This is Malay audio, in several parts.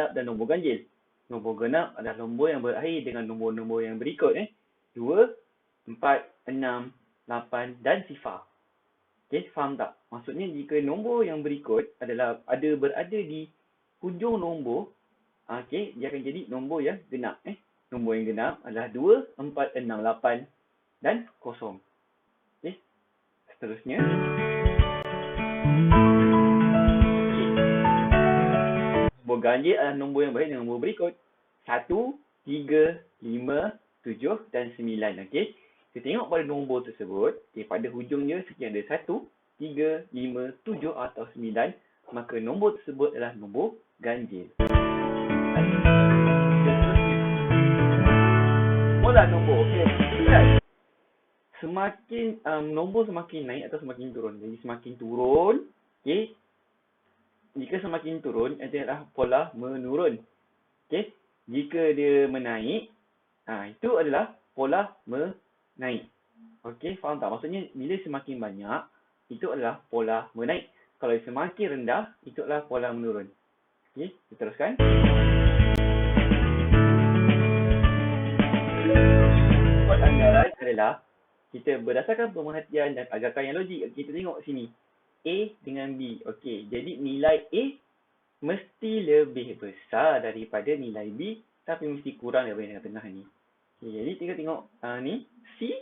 genap dan nombor ganjil. Nombor genap adalah nombor yang berakhir dengan nombor-nombor yang berikut. 2, 4, 6, 8 dan sifar. Okey, faham tak? Maksudnya jika nombor yang berikut adalah berada di hujung nombor, okey, dia akan jadi nombor yang genap. Nombor yang genap adalah 2, 4, 6, 8 dan 0. Okey. Seterusnya. Okey. Nombor ganjil adalah nombor yang berakhir dengan nombor berikut. 1, 3, 5, 7 dan 9. Okey. Kita tengok pada nombor tersebut, pada hujungnya sekiranya ada 1, 3, 5, 7 atau 9, maka nombor tersebut adalah nombor ganjil. Pola nombor. Okey. Semakin nombor semakin naik atau semakin turun. Jadi semakin turun, okey. Jika semakin turun, itu adalah pola menurun. Okey. Jika dia menaik, itu adalah pola menaik. Okey, faham tak? Maksudnya bila semakin banyak, itu adalah pola menaik. Kalau semakin rendah, itu adalah pola menurun. Okey, kita teruskan. Buat anggaran adalah kita berdasarkan pemerhatian dan agakan yang logik. Kita tengok sini. A dengan B. Okey, jadi nilai A mesti lebih besar daripada nilai B, tapi mesti kurang daripada yang tengah ni. Okay, jadi kita tengok ni. C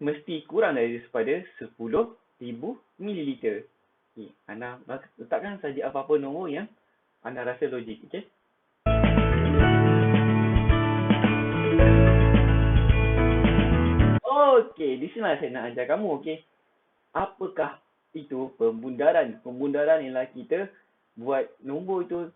mesti kurang daripada 10,000 ml. Okay, anda letakkan saja apa-apa nombor yang anda rasa logik. Okay. Okey, di sini saya nak ajar kamu. Okey. Apakah itu pembundaran? Pembundaran ialah kita buat nombor itu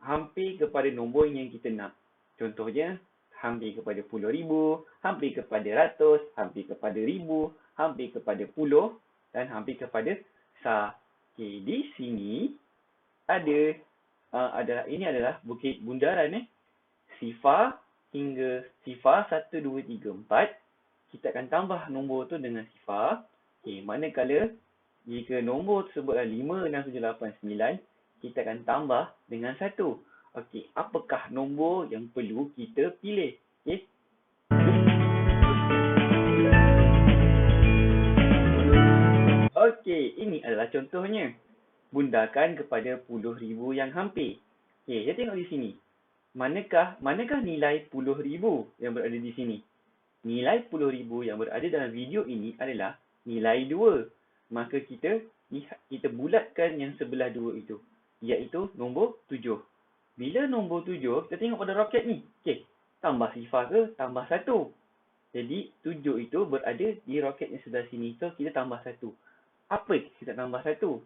hampir kepada nombor yang kita nak. Contohnya, hampir kepada 10,000, hampir kepada ratus, hampir kepada ribu, hampir kepada puluh dan hampir kepada sah. Okey, di sini ini adalah bukit bundaran. Sifar hingga sifar 1, 2, 3, 4. Kita akan tambah nombor tu dengan sifar. Okey, manakala jika nombor tersebut adalah 5, 6, 7, 8, 9, kita akan tambah dengan 1. Okey, apakah nombor yang perlu kita pilih? Okey. Okey, ini adalah contohnya. Bundarkan kepada puluh ribu yang hampir. Okey, kita tengok di sini. Manakah nilai 10,000 yang berada di sini? Nilai 10,000 yang berada dalam video ini adalah nilai 2. Maka kita bulatkan yang sebelah 2 itu, iaitu nombor 7. Bila nombor 7, kita tengok pada roket ni. Okey, tambah sifar ke, tambah 1. Jadi 7 itu berada di roket yang sebelah sini. So, kita tambah 1. Apa kita tambah 1?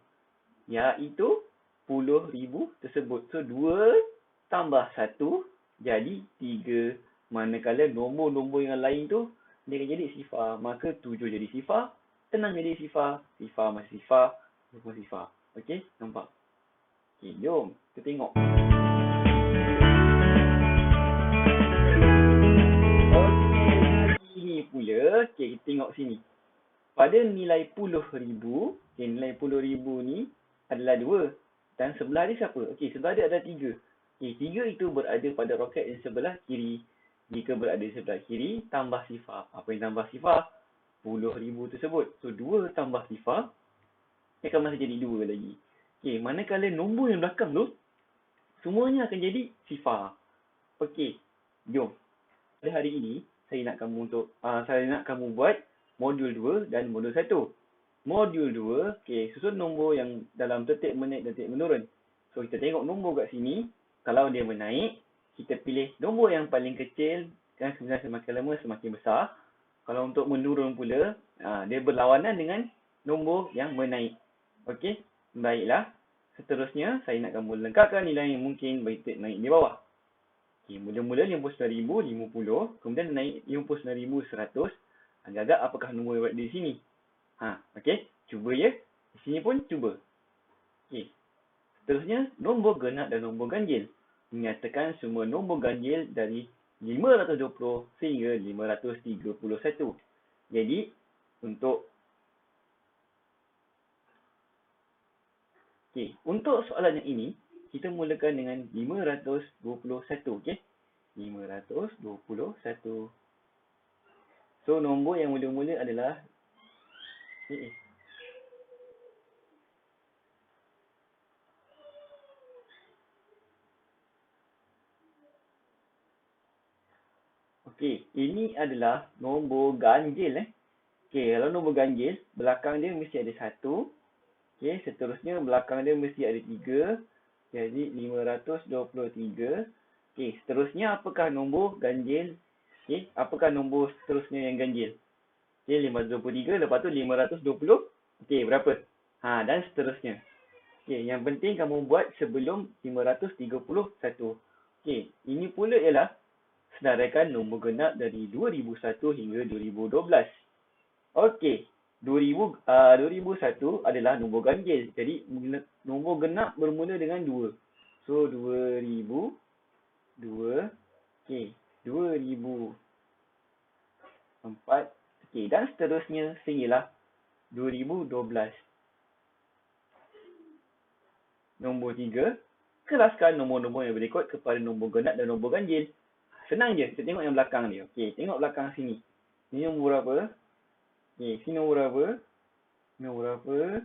Iaitu 10,000 tersebut. So, 2 tambah 1 jadi 3. Manakala nombor-nombor yang lain tu, dia akan jadi sifar. Maka 7 jadi sifar, 6 jadi sifar, sifar masih sifar, semua sifar. Okey, nampak? Okey, jom kita tengok. Okey, ini pula, okey, kita tengok sini. Pada nilai 10,000, nilai 10,000 ni adalah 2. Dan sebelah dia siapa? Okey, sebelah dia ada 3. Okey, 3 itu berada pada roket yang sebelah kiri. Jika berada di sebelah kiri, tambah sifar. Apa yang tambah sifar? 10,000 tersebut. So, 2 tambah sifar, akan masih jadi 2 lagi. Okey, manakala nombor yang belakang tu, semuanya akan jadi sifar. Okey, jom. Pada hari ini, saya nak kamu buat modul 2 dan modul 1. Modul 2, okey, susun nombor yang dalam tertib menaik dan tertib menurun. So, kita tengok nombor kat sini. Kalau dia menaik, kita pilih nombor yang paling kecil, kan sebenarnya semakin lama semakin besar. Kalau untuk menurun pula, dia berlawanan dengan nombor yang menaik. Okey, baiklah. Seterusnya, saya nak kamu lengkapkan nilai yang mungkin bagi naik di bawah. Okey, mula-mula 59,050, kemudian naik 59,100. Agak-agak apakah nombor yang berada di sini? Okey, cuba ya. Di sini pun cuba. Okey. Seterusnya, nombor genap dan nombor ganjil. Menyatakan semua nombor ganjil dari 520 sehingga 531. Jadi, untuk soalan yang ini, kita mulakan dengan 521. Okey. 521. So, nombor yang mula-mula adalah Okey, ini adalah nombor ganjil. Okey, kalau nombor ganjil, belakang dia mesti ada 1. Okey, seterusnya belakang dia mesti ada 3. Jadi 523. Okey, seterusnya apakah nombor ganjil? Okey, apakah nombor seterusnya yang ganjil? Okey, 523, lepas tu 520. Okey, berapa? Dan seterusnya. Okey, yang penting kamu buat sebelum 531. Okey, ini pula ialah sedarakan nombor genap dari 2001 hingga 2012. Okey, 2001 adalah nombor ganjil. Jadi, nombor genap bermula dengan 2. So, 2000, 2, okey, 2004, okey, dan seterusnya sehinggalah 2012. Nombor 3, kelaskan nombor-nombor yang berikut kepada nombor genap dan nombor ganjil. Senang je, kita tengok yang belakang dia. Okey, tengok belakang sini. Ini nombor berapa? Okey, sini nombor berapa? Nombor berapa?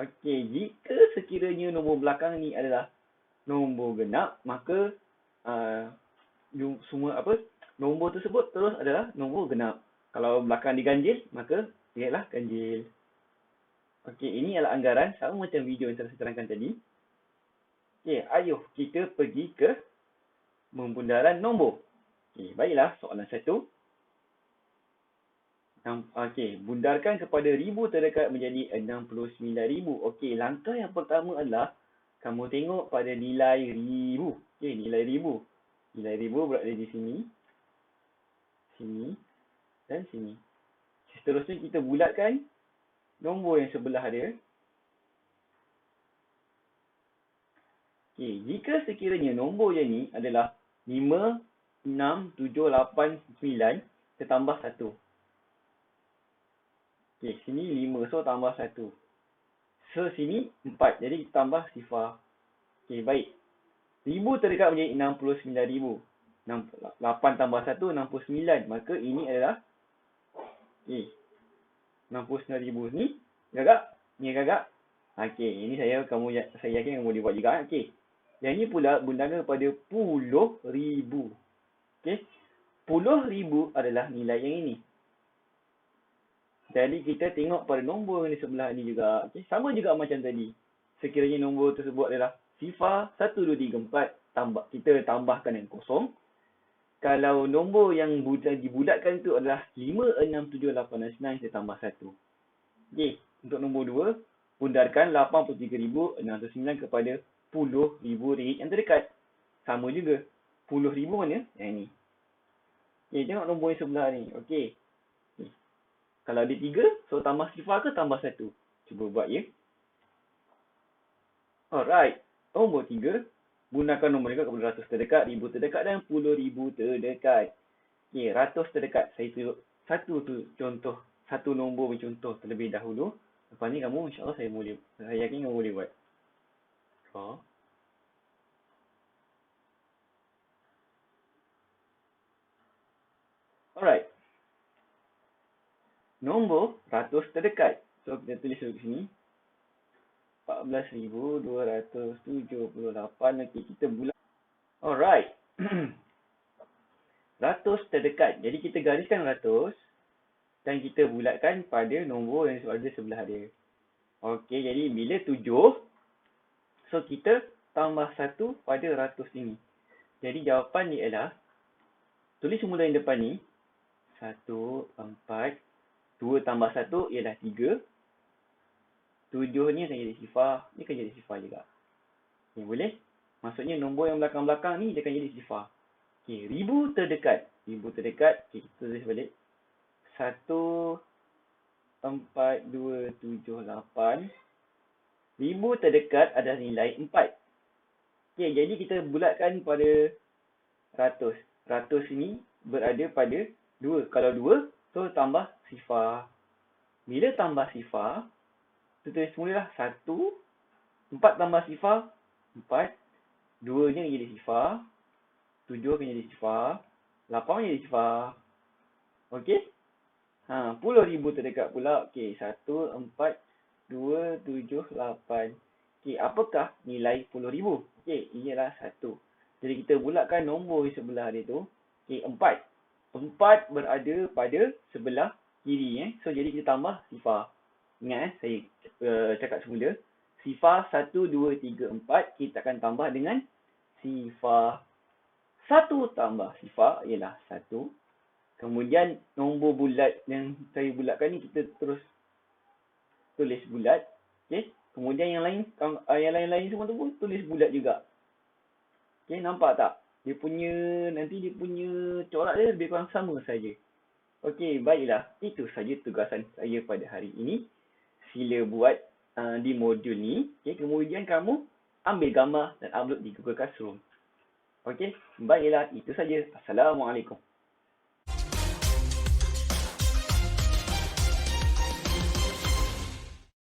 Okey, jika sekiranya nombor belakang ni adalah nombor genap, maka nombor tersebut terus adalah nombor genap. Kalau belakang diganjil, maka dia adalah ganjil. Okey, ini adalah anggaran sama macam video yang telah saya terangkan tadi. Okey, ayuh kita pergi ke pembundaran nombor. Okey, baiklah, soalan 1. Okey, bundarkan kepada ribu terdekat menjadi 69,000. Okey, langkah yang pertama adalah kamu tengok pada nilai ribu. Okey, nilai ribu. Nilai ribu berada di sini, sini, dan sini. Seterusnya kita bulatkan nombor yang sebelah dia. Okey, jika sekiranya nombor yang ni adalah 5, 6, 7, 8, 9, kita tambah 1. Okey, sini 5, so tambah 1. So, sini 4, jadi kita tambah sifar. Okey, baik. Ribu terdekat menjadi 69,000. 8 tambah 1, 69. Maka ini adalah 69,000 ni. Gagak? Ni gagak? Okey, ini saya yakin kamu boleh buat juga. Okey. Yang ni pula bundakan kepada puluh ribu. Okey. 10,000 adalah nilai yang ini. Jadi kita tengok pada nombor yang di sebelah ni juga. Okay. Sama juga macam tadi. Sekiranya nombor tersebut adalah sifar 1, 2, 3, 4. Kita tambahkan yang kosong. Kalau nombor yang dibulatkan itu adalah 5, 6, 7, 8, 9. Kita tambah 1. Okay. Untuk nombor 2. Bundarkan 83,609 kepada 10,000 ringgit yang terdekat. Sama juga. 10,000 mana? Yang ni. Okay. Tengok nombor yang sebelah ni. Okay. Kalau ada 3, so tambah sifar ke tambah 1? Cuba buat ya. Alright. Nombor 3. Gunakan nombor dekat kepada ratus terdekat, ribu terdekat dan 10,000 terdekat. Okay, ratus terdekat. Saya tunjuk satu nombor contoh terlebih dahulu. Lepas ni kamu insyaAllah saya yakin kamu boleh buat. Alright. Nombor ratus terdekat. So, kita tulis dulu sini. 14,278. Okey, kita bulat. Alright. Ratus terdekat. Jadi, kita gariskan ratus. Dan kita bulatkan pada nombor yang ada sebelah dia. Okey, jadi bila 7. So, kita tambah 1 pada ratus ini. Jadi, jawapan ni adalah. Tulis semula yang depan ni. 1, 4. 2 tambah 1 ialah 3. 7 ni akan jadi sifar. Ni akan jadi sifar juga. Okay, boleh? Maksudnya nombor yang belakang-belakang ni dia akan jadi sifar. Okay, ribu terdekat. Ribu terdekat. Okay, kita tulis balik. 1, 4, 2, 7, 8. Ribu terdekat adalah nilai 4. Okay, jadi kita bulatkan pada ratus. Ratus ini berada pada 2. Kalau 2, so tambah sifar. Bila tambah sifar, kita tulis semula lah 1. 4 tambah sifar, 4, 2 nya jadi sifar, 7 akan jadi sifar, 8 jadi sifar. Okey? 10,000 terdekat pula. Okey, 1, 4, 2, 7, 8. Okey, apakah nilai 10,000? Okey, ialah 1. Jadi kita bulatkan nombor di sebelah dia tu. Okey, 4. 4 berada pada sebelah kiri. So, jadi kita tambah sifar. Ingat saya cakap semula. Sifar 1, 2, 3, 4 kita akan tambah dengan sifar. 1 tambah sifar ialah 1. Kemudian nombor bulat yang saya bulatkan ni kita terus tulis bulat. Okey. Kemudian yang lain semua tu pun tulis bulat juga. Okey, nampak tak? Dia punya corak dia lebih kurang sama saja. Okey, baiklah. Itu saja tugasan saya pada hari ini. Sila buat di modul ni. Okey, kemudian kamu ambil gambar dan upload di Google Classroom. Okey, baiklah. Itu saja. Assalamualaikum.